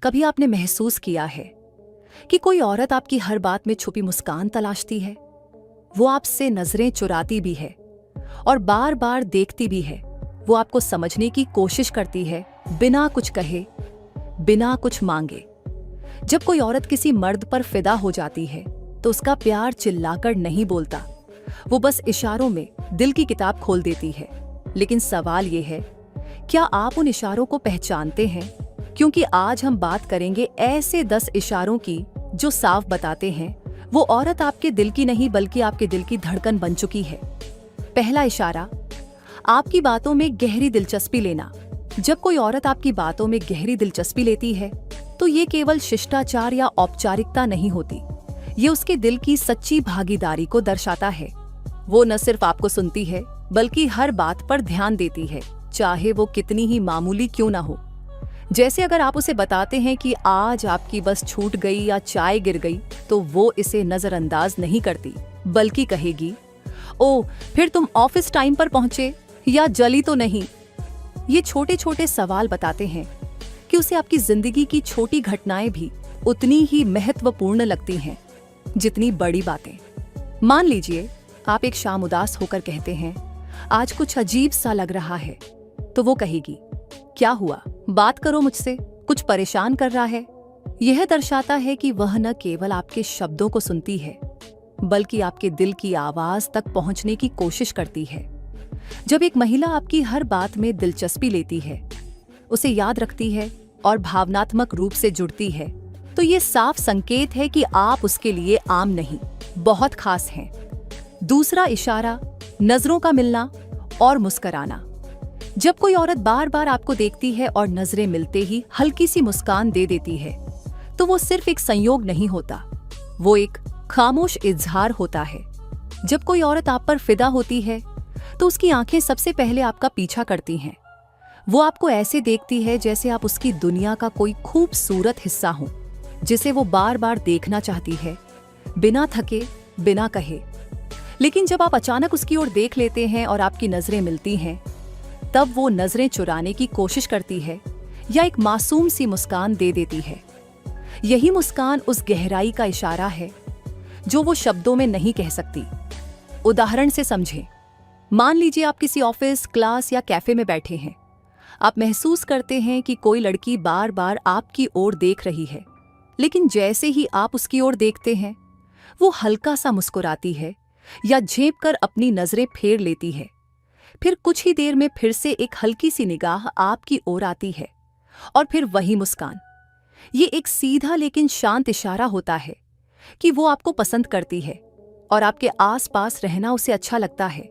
कभी आपने महसूस किया है कि कोई औरत आपकी हर बात में छुपी मुस्कान तलाशती है? वो आपसे नजरें चुराती भी है और बार बार देखती भी है। वो आपको समझने की कोशिश करती है, बिना कुछ कहे, बिना कुछ मांगे। जब कोई औरत किसी मर्द पर फिदा हो जाती है तो उसका प्यार चिल्लाकर नहीं बोलता, वो बस इशारों में दिल की किताब खोल देती है। लेकिन सवाल ये है, क्या आप उन इशारों को पहचानते हैं? क्योंकि आज हम बात करेंगे ऐसे 10 इशारों की जो साफ बताते हैं वो औरत आपके दिल की नहीं बल्कि आपके दिल की धड़कन बन चुकी है। पहला इशारा, आपकी बातों में गहरी दिलचस्पी लेना। जब कोई औरत आपकी बातों में गहरी दिलचस्पी लेती है तो ये केवल शिष्टाचार या औपचारिकता नहीं होती, ये उसके दिल की सच्ची भागीदारी को दर्शाता है। वो न सिर्फ आपको सुनती है बल्कि हर बात पर ध्यान देती है, चाहे वो कितनी ही मामूली क्यों ना हो। जैसे अगर आप उसे बताते हैं कि आज आपकी बस छूट गई या चाय गिर गई, तो वो इसे नजरअंदाज नहीं करती बल्कि कहेगी, ओ फिर तुम ऑफिस टाइम पर पहुंचे या जली तो नहीं। ये छोटे छोटे सवाल बताते हैं कि उसे आपकी जिंदगी की छोटी घटनाएं भी उतनी ही महत्वपूर्ण लगती हैं जितनी बड़ी बातें। मान लीजिए आप एक शाम उदास होकर कहते हैं, आज कुछ अजीब सा लग रहा है, तो वो कहेगी, क्या हुआ, बात करो मुझसे, कुछ परेशान कर रहा है। यह दर्शाता है कि वह न केवल आपके शब्दों को सुनती है बल्कि आपके दिल की आवाज तक पहुंचने की कोशिश करती है। जब एक महिला आपकी हर बात में दिलचस्पी लेती है, उसे याद रखती है और भावनात्मक रूप से जुड़ती है, तो ये साफ संकेत है कि आप उसके लिए आम नहीं, बहुत खास हैं। दूसरा इशारा, नजरों का मिलना और मुस्कुराना। जब कोई औरत बार बार आपको देखती है और नजरें मिलते ही हल्की सी मुस्कान दे देती है, तो वो सिर्फ एक संयोग नहीं होता, वो एक खामोश इजहार होता है। जब कोई औरत आप पर फिदा होती है तो उसकी आंखें सबसे पहले आपका पीछा करती हैं। वो आपको ऐसे देखती है जैसे आप उसकी दुनिया का कोई खूबसूरत हिस्सा हो, जिसे वो बार बार देखना चाहती है, बिना थके, बिना कहे। लेकिन जब आप अचानक उसकी ओर देख लेते हैं और आपकी नजरें मिलती हैं, तब वो नजरें चुराने की कोशिश करती है या एक मासूम सी मुस्कान दे देती है। यही मुस्कान उस गहराई का इशारा है जो वो शब्दों में नहीं कह सकती। उदाहरण से समझें, मान लीजिए आप किसी ऑफिस, क्लास या कैफे में बैठे हैं। आप महसूस करते हैं कि कोई लड़की बार बार आपकी ओर देख रही है, लेकिन जैसे ही आप उसकी ओर देखते हैं, वो हल्का सा मुस्कुराती है या झेप कर अपनी नजरें फेर लेती है। फिर कुछ ही देर में फिर से एक हल्की सी निगाह आपकी ओर आती है और फिर वही मुस्कान। ये एक सीधा लेकिन शांत इशारा होता है कि वो आपको पसंद करती है और आपके आसपास रहना उसे अच्छा लगता है।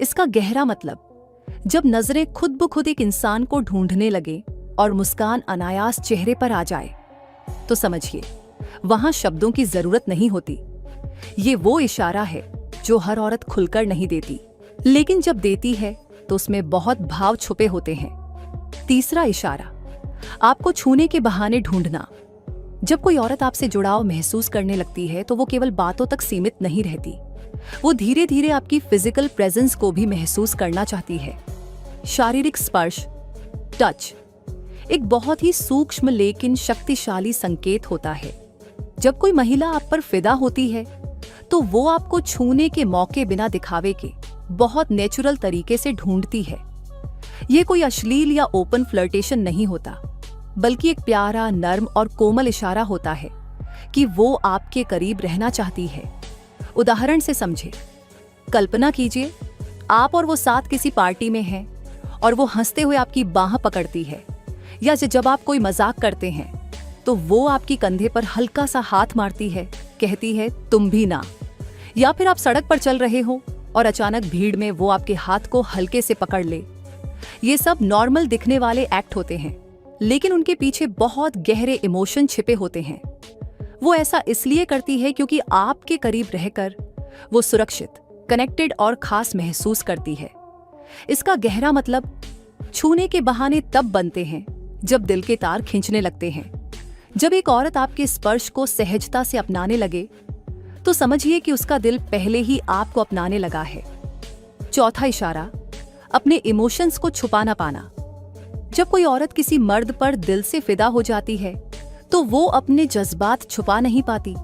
इसका गहरा मतलब, जब नजरें खुद ब खुद एक इंसान को ढूंढने लगे और मुस्कान अनायास चेहरे पर आ जाए, तो समझिए वहां शब्दों की जरूरत नहीं होती। ये वो इशारा है जो हर औरत खुलकर नहीं देती, लेकिन जब देती है तो उसमें बहुत भाव छुपे होते हैं। तीसरा इशारा, आपको छूने के बहाने ढूंढना। जब कोई औरत आपसे जुड़ाव महसूस करने लगती है तो वो केवल बातों तक सीमित नहीं रहती, वो धीरे धीरे आपकी फिजिकल प्रेजेंस को भी महसूस करना चाहती है। शारीरिक स्पर्श, टच, एक बहुत ही सूक्ष्म लेकिन शक्तिशाली संकेत होता है। जब कोई महिला आप पर फिदा होती है तो वो आपको छूने के मौके बिना दिखावे के बहुत नेचुरल तरीके से ढूंढती है। ये कोई अश्लील या ओपन फ्लर्टेशन नहीं होता, बल्कि एक प्यारा, नर्म और कोमल इशारा होता है कि वो आपके करीब रहना चाहती है। उदाहरण से समझे, कल्पना कीजिए आप और वो साथ किसी पार्टी में हैं और वो हंसते हुए आपकी बाह पकड़ती है, या जब आप कोई मजाक करते हैं तो वो आपकी कंधे पर हल्का सा हाथ मारती है, कहती है तुम भी ना। या फिर आप सड़क पर चल रहे हो और अचानक भीड़ में वो आपके हाथ को हल्के से पकड़ ले। ये सब नॉर्मल दिखने वाले एक्ट होते हैं, लेकिन उनके पीछे बहुत गहरे इमोशन छिपे होते हैं। वो ऐसा इसलिए करती है क्योंकि आपके करीब रहकर वो सुरक्षित, कनेक्टेड और खास महसूस करती है। इसका गहरा मतलब, छूने के बहाने तब बनते हैं जब दिल के तार खींचने लगते हैं। जब एक औरत आपके स्पर्श को सहजता से अपनाने लगे तो समझिए कि उसका दिल पहले ही आपको अपनाने लगा है। चौथा इशारा, अपने इमोशंस को छुपा ना पाना। जब कोई औरत किसी मर्द पर दिल से फिदा हो जाती है तो वो अपने जज्बात छुपा नहीं पाती,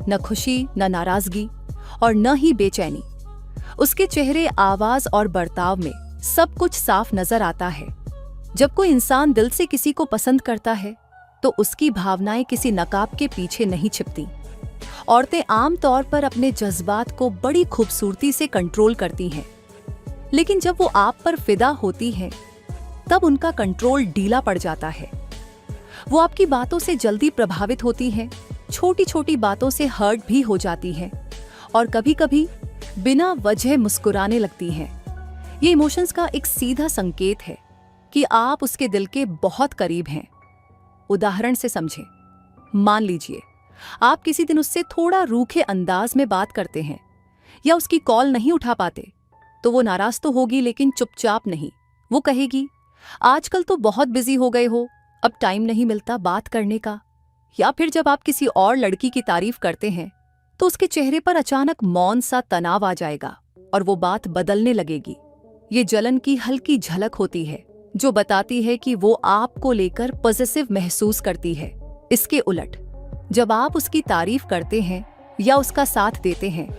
न खुशी, न नाराजगी और न ही बेचैनी। उसके चेहरे, आवाज और बर्ताव में सब कुछ साफ नजर आता है। जब कोई इंसान दिल से किसी को पसंद करता है तो उसकी भावनाएं किसी नकाब के पीछे नहीं छिपती। औरतें आम तौर पर अपने जज्बात को बड़ी खूबसूरती से कंट्रोल करती हैं, लेकिन जब वो आप पर फिदा होती हैं, तब उनका कंट्रोल ढीला पड़ जाता है। वो आपकी बातों से जल्दी प्रभावित होती हैं, छोटी छोटी बातों से हर्ट भी हो जाती हैं और कभी-कभी बिना वजह मुस्कुराने लगती हैं। ये इमोशंस का एक सीधा संकेत है कि आप उसके दिल के बहुत करीब हैं। उदाहरण से समझें। मान लीजिए आप किसी दिन उससे थोड़ा रूखे अंदाज में बात करते हैं या उसकी कॉल नहीं उठा पाते, तो वो नाराज तो होगी लेकिन चुपचाप नहीं। वो कहेगी, आजकल तो बहुत बिजी हो गए हो, अब टाइम नहीं मिलता बात करने का। या फिर जब आप किसी और लड़की की तारीफ करते हैं तो उसके चेहरे पर अचानक मौन सा तनाव आ जाएगा और वो बात बदलने लगेगी। ये जलन की हल्की झलक होती है जो बताती है कि वो आपको लेकर पॉजिटिव महसूस करती है। इसके उलट जब आप उसकी तारीफ करते हैं या उसका साथ देते हैं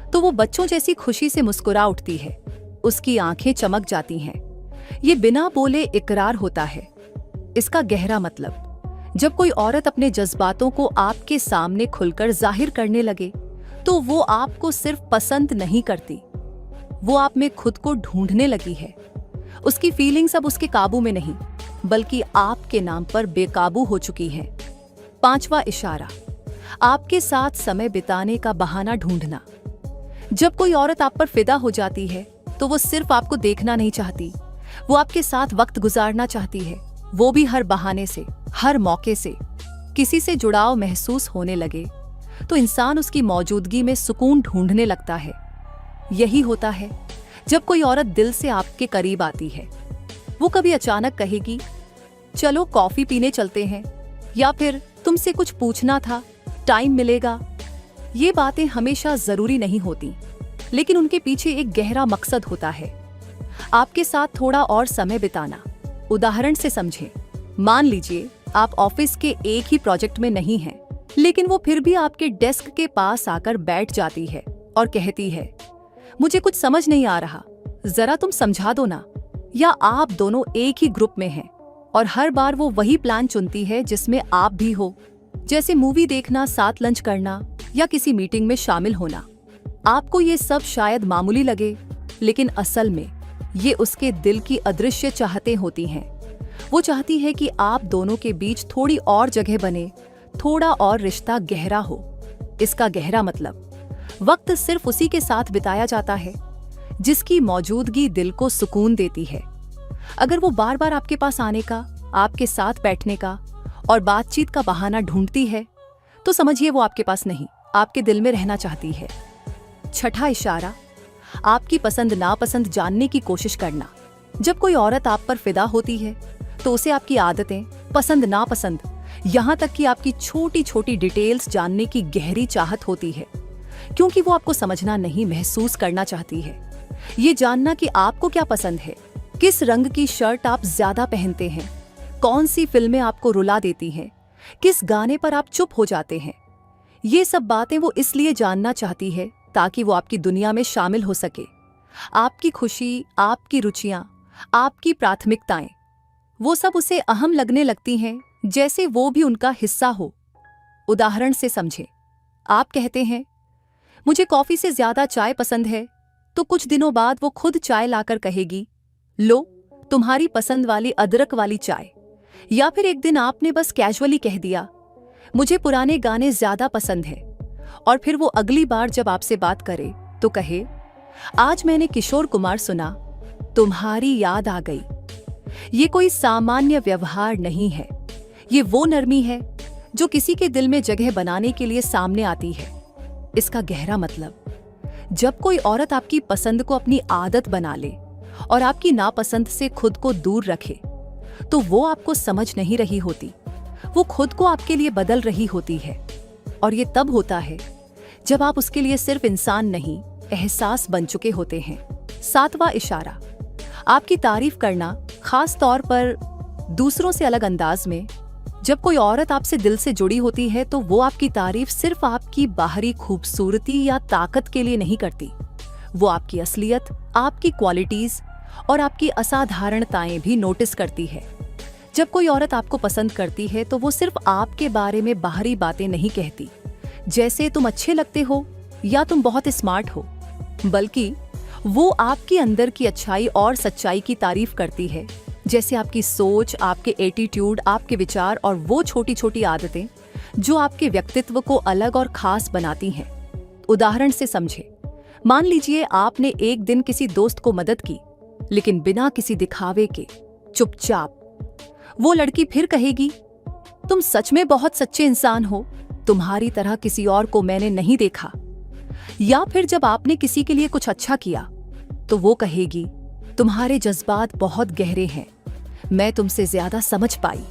तो वो बच्चों जैसी खुशी से मुस्कुरा उठती है, उसकी आंखें चमक जाती हैं। ये बिना बोले इकरार होता है। इसका गहरा मतलब, जब कोई औरत अपने जज्बातों को आपके सामने खुलकर जाहिर करने लगे तो वो आपको सिर्फ पसंद नहीं करती, वो आप में खुद को ढूंढने लगी है। उसकी फीलिंग्स अब उसके काबू में नहीं बल्कि आपके नाम पर बेकाबू हो चुकी हैं। 5वां इशारा, आपके साथ समय बिताने का बहाना ढूंढना। जब कोई औरत आप पर फिदा हो जाती है तो वो सिर्फ आपको देखना नहीं चाहती, वो आपके साथ वक्त गुजारना चाहती है, वो भी हर बहाने से, हर मौके से। किसी से जुड़ाव महसूस होने लगे तो इंसान उसकी मौजूदगी में सुकून ढूंढने लगता है। यही होता है जब कोई औरत दिल से आपके करीब आती है। वो कभी अचानक कहेगी, चलो कॉफी पीने चलते हैं, या फिर तुमसे कुछ पूछना था, टाइम मिलेगा। ये बातें हमेशा जरूरी नहीं होती, लेकिन उनके पीछे एक गहरा मकसद होता है, आपके साथ थोड़ा और समय बिताना। उदाहरण से समझें। मान लीजिए आप ऑफिस के एक ही प्रोजेक्ट में नहीं हैं, लेकिन वो फिर भी आपके डेस्क के पास आकर बैठ जाती है और कहती है, मुझे कुछ समझ नहीं आ रहा, जरा तुम समझा दो ना। या आप दोनों एक ही ग्रुप में हैं और हर बार वो वही प्लान चुनती है जिसमें आप भी हो, जैसे मूवी देखना, साथ लंच करना या किसी मीटिंग में शामिल होना। आपको ये सब शायद मामूली लगे, लेकिन असल में ये उसके दिल की अदृश्य चाहतें होती हैं। वो चाहती है कि आप दोनों के बीच थोड़ी और जगह बने, थोड़ा और रिश्ता गहरा हो। इसका गहरा मतलब, वक्त सिर्फ उसी के साथ बिताया जाता है जिसकी मौजूदगी दिल को सुकून देती है। अगर वो बार बार आपके पास आने का, आपके साथ बैठने का और बातचीत का बहाना ढूंढती है, तो समझिए वो आपके पास नहीं, आपके दिल में रहना चाहती है। 6वां इशारा, आपकी पसंद नापसंद जानने की कोशिश करना। जब कोई औरत आप पर फिदा होती है तो उसे आपकी आदतें, पसंद नापसंद, यहाँ तक कि आपकी छोटी छोटी डिटेल्स जानने की गहरी चाहत होती है, क्योंकि वो आपको समझना नहीं, महसूस करना चाहती है। ये जानना कि आपको क्या पसंद है, किस रंग की शर्ट आप ज्यादा पहनते हैं, कौन सी फिल्में आपको रुला देती हैं, किस गाने पर आप चुप हो जाते हैं। ये सब बातें वो इसलिए जानना चाहती है ताकि वो आपकी दुनिया में शामिल हो सके। आपकी खुशी, आपकी रुचियां, आपकी प्राथमिकताएं, वो सब उसे अहम लगने लगती हैं, जैसे वो भी उनका हिस्सा हो। उदाहरण से समझें। आप कहते हैं, मुझे कॉफी से ज्यादा चाय पसंद है, तो कुछ दिनों बाद वो खुद चाय लाकर कहेगी, लो तुम्हारी पसंद वाली अदरक वाली चाय। या फिर एक दिन आपने बस कैजुअली कह दिया, मुझे पुराने गाने ज्यादा पसंद है, और फिर वो अगली बार जब आपसे बात करे तो कहे, आज मैंने किशोर कुमार सुना, तुम्हारी याद आ गई। ये कोई सामान्य व्यवहार नहीं है, ये वो नरमी है जो किसी के दिल में जगह बनाने के लिए सामने आती है। इसका गहरा मतलब, जब कोई औरत आपकी पसंद को अपनी आदत बना ले और आपकी नापसंद से खुद को दूर रखे, तो वो आपको समझ नहीं रही होती, वो खुद को आपके लिए बदल रही होती है। और ये तब होता है जब आप उसके लिए सिर्फ इंसान नहीं, एहसास बन चुके होते हैं। 7वां इशारा, आपकी तारीफ करना, खास तौर पर दूसरों से अलग अंदाज में। जब कोई औरत आपसे दिल से जुड़ी होती है तो वो आपकी तारीफ सिर्फ आपकी बाहरी खूबसूरती या ताकत के लिए नहीं करती। वो आपकी असलियत, आपकी क्वालिटीज और आपकी असाधारणताएं भी नोटिस करती है। जब कोई औरत आपको पसंद करती है तो वो सिर्फ आपके बारे में बाहरी बातें नहीं कहती, जैसे तुम अच्छे लगते हो या तुम बहुत स्मार्ट हो, बल्कि वो आपकी अंदर की अच्छाई और सच्चाई की तारीफ करती है, जैसे आपकी सोच, आपके एटीट्यूड, आपके विचार और वो छोटी छोटी आदतें जो आपके व्यक्तित्व को अलग और खास बनाती हैं। उदाहरण से समझे, मान लीजिए आपने एक दिन किसी दोस्त को मदद की, लेकिन बिना किसी दिखावे के, चुपचाप। वो लड़की फिर कहेगी, तुम सच में बहुत सच्चे इंसान हो, तुम्हारी तरह किसी और को मैंने नहीं देखा। या फिर जब आपने किसी के लिए कुछ अच्छा किया तो वो कहेगी, तुम्हारे जज्बात बहुत गहरे हैं, मैं तुमसे ज्यादा समझ पाई।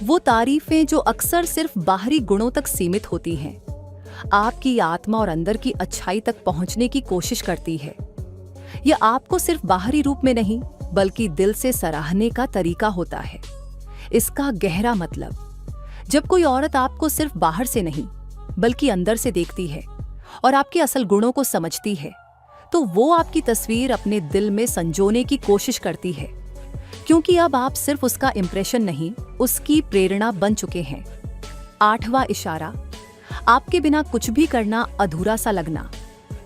वो तारीफें जो अक्सर सिर्फ बाहरी गुणों तक सीमित होती हैं, आपकी आत्मा और अंदर की अच्छाई तक पहुंचने की कोशिश करती है। यह आपको सिर्फ बाहरी रूप में नहीं बल्कि दिल से सराहने का तरीका होता है। इसका गहरा मतलब, जब कोई औरत आपको सिर्फ बाहर से नहीं बल्कि अंदर से देखती है और आपके असल गुणों को समझती है, तो वो आपकी तस्वीर अपने दिल में संजोने की कोशिश करती है, क्योंकि अब आप सिर्फ उसका इंप्रेशन नहीं, उसकी प्रेरणा बन चुके हैं। 8वां इशारा, आपके बिना कुछ भी करना अधूरा सा लगना।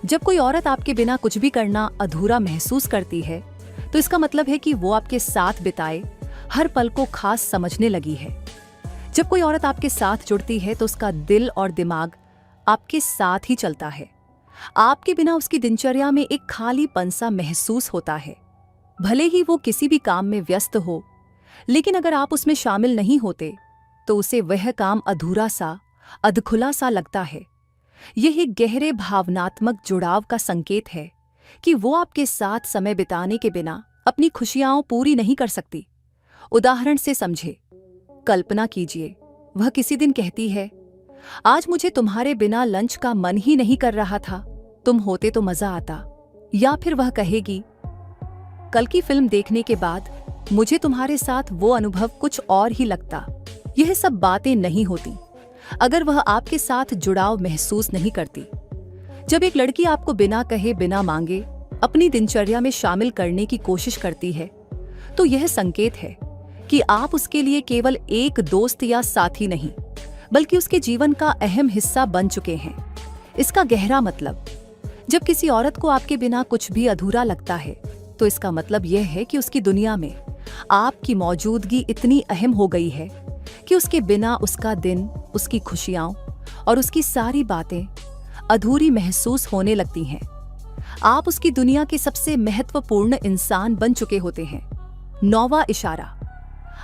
जब कोई औरत आपके बिना कुछ भी करना अधूरा महसूस करती है तो इसका मतलब है कि वो आपके साथ बिताए हर पल को खास समझने लगी है। जब कोई औरत आपके साथ जुड़ती है तो उसका दिल और दिमाग आपके साथ ही चलता है। आपके बिना उसकी दिनचर्या में एक खालीपन सा महसूस होता है। भले ही वो किसी भी काम में व्यस्त हो, लेकिन अगर आप उसमें शामिल नहीं होते तो उसे वह काम अधूरा सा, अधखुला सा लगता है। यह एक गहरे भावनात्मक जुड़ाव का संकेत है कि वो आपके साथ समय बिताने के बिना अपनी खुशियां पूरी नहीं कर सकती। उदाहरण से समझे, कल्पना कीजिए, वह किसी दिन कहती है, आज मुझे तुम्हारे बिना लंच का मन ही नहीं कर रहा था, तुम होते तो मजा आता। या फिर वह कहेगी, कल की फिल्म देखने के बाद मुझे तुम्हारे साथ वो अनुभव कुछ और ही लगता। यह सब बातें नहीं होती अगर वह आपके साथ जुड़ाव महसूस नहीं करती। जब एक लड़की आपको बिना कहे, बिना मांगे अपनी दिनचर्या में शामिल करने की कोशिश करती है, तो यह संकेत है कि आप उसके लिए केवल एक दोस्त या साथी नहीं बल्कि उसके जीवन का अहम हिस्सा बन चुके हैं। इसका गहरा मतलब, जब किसी औरत को आपके बिना कुछ भी अधूरा लगता है तो इसका मतलब यह है कि उसकी दुनिया में आपकी मौजूदगी इतनी अहम हो गई है कि उसके बिना उसका दिन, उसकी खुशियां और उसकी सारी बातें अधूरी महसूस होने लगती हैं। आप उसकी दुनिया के सबसे महत्वपूर्ण इंसान बन चुके होते हैं। 9वां इशारा,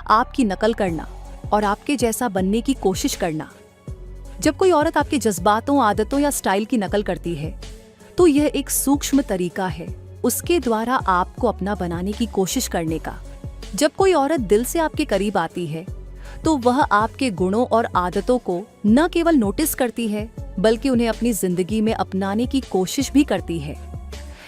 आपकी नकल करना और आपके जैसा बनने की कोशिश करना। जब कोई औरत आपके जज्बातों, आदतों या स्टाइल की नकल करती है तो यह एक सूक्ष्म तरीका है उसके द्वारा आपको अपना बनाने की कोशिश करने का। जब कोई औरत दिल से आपके करीब आती है तो वह आपके गुणों और आदतों को न केवल नोटिस करती है बल्कि उन्हें अपनी जिंदगी में अपनाने की कोशिश भी करती है।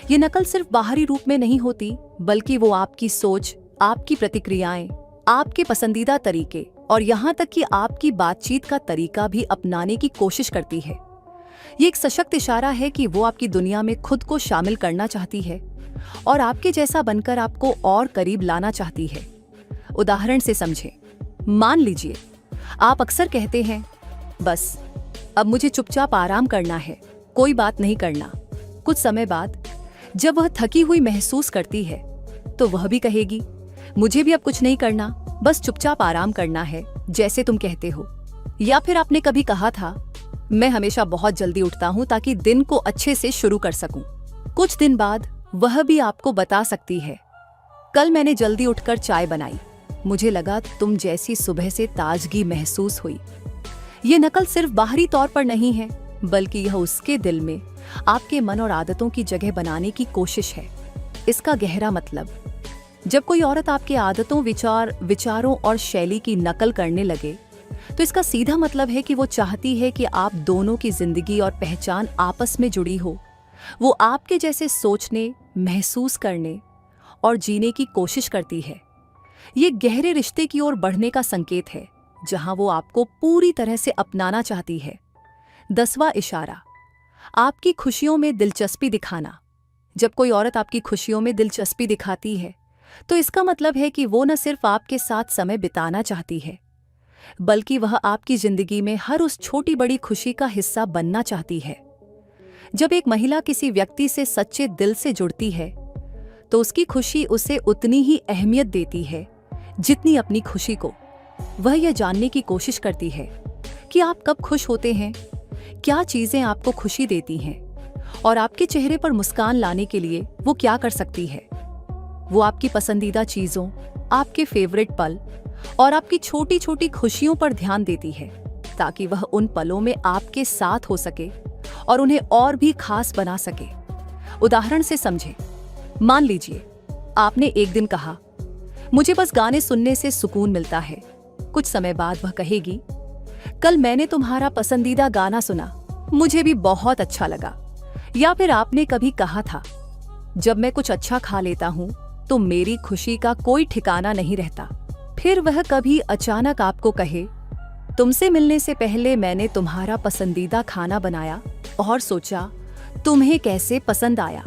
ये नकल सिर्फ बाहरी रूप में नहीं होती बल्कि वो आपकी सोच, आपकी प्रतिक्रियाएं, आपके पसंदीदा तरीके और यहाँ तक कि आपकी बातचीत का तरीका भी अपनाने की कोशिश करती है। ये एक सशक्त इशारा है कि वो आपकी दुनिया में खुद को शामिल करना चाहती है और आपके जैसा बनकर आपको और करीब लाना चाहती है। उदाहरण से समझें, मान लीजिए आप अक्सर कहते हैं, बस अब मुझे चुपचाप आराम करना है, कोई बात नहीं करना। कुछ समय बाद जब वह थकी हुई महसूस करती है तो वह भी कहेगी, मुझे भी अब कुछ नहीं करना, बस चुपचाप आराम करना है, जैसे तुम कहते हो। या फिर आपने कभी कहा था, मैं हमेशा बहुत जल्दी उठता हूँ ताकि दिन को अच्छे से शुरू कर सकूं। कुछ दिन बाद वह भी आपको बता सकती है, कल मैंने जल्दी उठकर चाय बनाई, मुझे लगा तुम जैसी सुबह से ताजगी महसूस हुई। ये नकल सिर्फ बाहरी तौर पर नहीं है बल्कि यह उसके दिल में आपके मन और आदतों की जगह बनाने की कोशिश है। इसका गहरा मतलब, जब कोई औरत आपके आदतों, विचारों और शैली की नकल करने लगे तो इसका सीधा मतलब है कि वो चाहती है कि आप दोनों की जिंदगी और पहचान आपस में जुड़ी हो। वो आपके जैसे सोचने, महसूस करने और जीने की कोशिश करती है। ये गहरे रिश्ते की ओर बढ़ने का संकेत है। जहां वो आपको पूरी तरह से अपनाना चाहती है। 10वां इशारा, आपकी खुशियों में दिलचस्पी दिखाना। जब कोई औरत आपकी खुशियों में दिलचस्पी दिखाती है तो इसका मतलब है कि वो न सिर्फ आपके साथ समय बिताना चाहती है, बल्कि वह आपकी जिंदगी में हर उस छोटी बड़ी खुशी का हिस्सा बनना चाहती है। जब एक महिला किसी व्यक्ति से सच्चे दिल से जुड़ती है तो उसकी खुशी उसे उतनी ही अहमियत देती है जितनी अपनी खुशी को। वह यह जानने की कोशिश करती है कि आप कब खुश होते हैं, क्या चीजें आपको खुशी देती हैं और आपके चेहरे पर मुस्कान लाने के लिए वो क्या कर सकती है। वो आपकी पसंदीदा चीजों, आपके फेवरेट पल और आपकी छोटी छोटी खुशियों पर ध्यान देती है ताकि वह उन पलों में आपके साथ हो सके और उन्हें और भी खास बना सके। उदाहरण से समझें, मान लीजिए आपने एक दिन कहा, मुझे बस गाने सुनने से सुकून मिलता है। कुछ समय बाद वह कहेगी, कल मैंने तुम्हारा पसंदीदा गाना सुना, मुझे भी बहुत अच्छा लगा। या फिर आपने कभी कहा था, जब मैं कुछ अच्छा खा लेता हूं तो मेरी खुशी का कोई ठिकाना नहीं रहता। फिर वह कभी अचानक आपको कहे, तुमसे मिलने से पहले मैंने तुम्हारा पसंदीदा खाना बनाया और सोचा तुम्हें कैसे पसंद आया।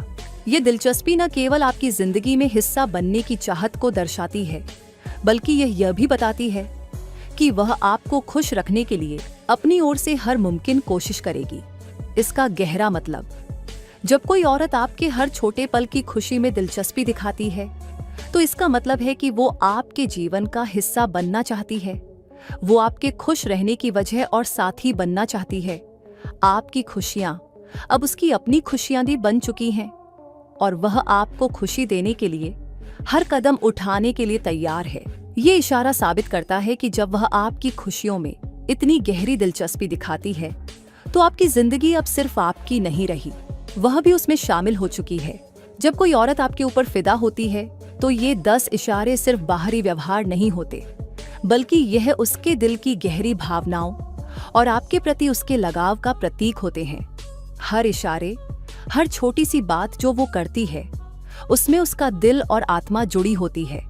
ये दिलचस्पी न केवल आपकी जिंदगी में हिस्सा बनने की चाहत को दर्शाती है, बल्कि यह भी बताती है कि वह आपको खुश रखने के लिए अपनी ओर से हर मुमकिन कोशिश करेगी। इसका गहरा मतलब, जब कोई औरत आपके हर छोटे पल की खुशी में दिलचस्पी दिखाती है तो इसका मतलब है कि वो आपके जीवन का हिस्सा बनना चाहती है। वो आपके खुश रहने की वजह और साथी बनना चाहती है। आपकी खुशियां अब उसकी अपनी खुशियां भी बन चुकी हैं और वह आपको खुशी देने के लिए हर कदम उठाने के लिए तैयार है। ये इशारा साबित करता है कि जब वह आपकी खुशियों में इतनी गहरी दिलचस्पी दिखाती है तो आपकी जिंदगी अब सिर्फ आपकी नहीं रही, वह भी उसमें शामिल हो चुकी है। जब कोई औरत आपके ऊपर फिदा होती है तो ये 10 इशारे सिर्फ बाहरी व्यवहार नहीं होते, बल्कि यह उसके दिल की गहरी भावनाओं और आपके प्रति उसके लगाव का प्रतीक होते हैं। हर इशारे, हर छोटी सी बात जो वो करती है, उसमें उसका दिल और आत्मा जुड़ी होती है।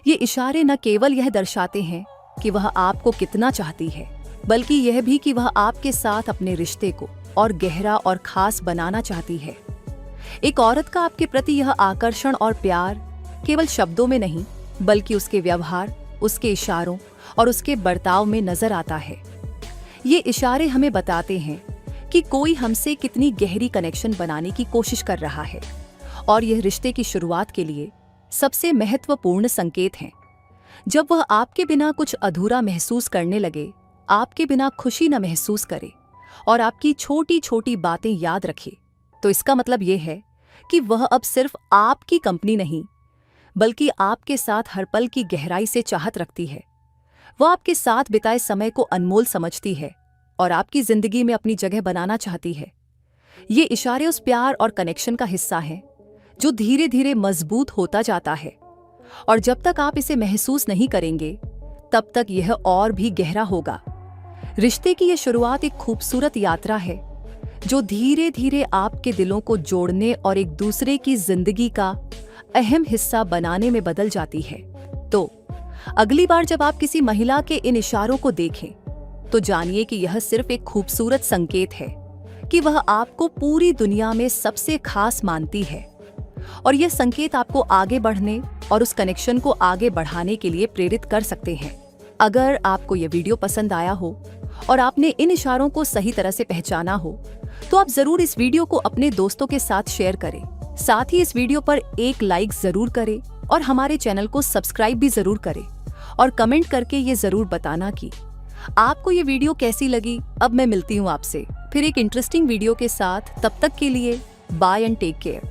ये इशारे न केवल यह दर्शाते हैं कि वह आपको कितना चाहती है, बल्कि यह भी कि वह आपके साथ अपने रिश्ते को और गहरा और खास बनाना चाहती है। एक औरत का आपके प्रति यह आकर्षण और प्यार केवल शब्दों में नहीं, बल्कि उसके व्यवहार, उसके इशारों और उसके बर्ताव में नजर आता है। ये इशारे हमें बताते हैं कि कोई हमसे कितनी गहरी कनेक्शन बनाने की कोशिश कर रहा है और यह रिश्ते की शुरुआत के लिए सबसे महत्वपूर्ण संकेत हैं। जब वह आपके बिना कुछ अधूरा महसूस करने लगे, आपके बिना खुशी न महसूस करे और आपकी छोटी छोटी बातें याद रखे, तो इसका मतलब यह है कि वह अब सिर्फ आपकी कंपनी नहीं, बल्कि आपके साथ हर पल की गहराई से चाहत रखती है। वह आपके साथ बिताए समय को अनमोल समझती है और आपकी जिंदगी में अपनी जगह बनाना चाहती है। ये इशारे उस प्यार और कनेक्शन का हिस्सा हैं जो धीरे धीरे मजबूत होता जाता है, और जब तक आप इसे महसूस नहीं करेंगे तब तक यह और भी गहरा होगा। रिश्ते की यह शुरुआत एक खूबसूरत यात्रा है जो धीरे धीरे आपके दिलों को जोड़ने और एक दूसरे की जिंदगी का अहम हिस्सा बनाने में बदल जाती है। तो अगली बार जब आप किसी महिला के इन इशारों को देखें तो जानिए कि यह सिर्फ एक खूबसूरत संकेत है कि वह आपको पूरी दुनिया में सबसे खास मानती है, और यह संकेत आपको आगे बढ़ने और उस कनेक्शन को आगे बढ़ाने के लिए प्रेरित कर सकते हैं। अगर आपको यह वीडियो पसंद आया हो और आपने इन इशारों को सही तरह से पहचाना हो तो आप जरूर इस वीडियो को अपने दोस्तों के साथ शेयर करें। साथ ही इस वीडियो पर एक लाइक जरूर करें और हमारे चैनल को सब्सक्राइब भी जरूर करें और कमेंट करके ये जरूर बताना कि आपको ये वीडियो कैसी लगी। अब मैं मिलती हूँ आपसे फिर एक इंटरेस्टिंग वीडियो के साथ। तब तक के लिए बाय एंड टेक केयर।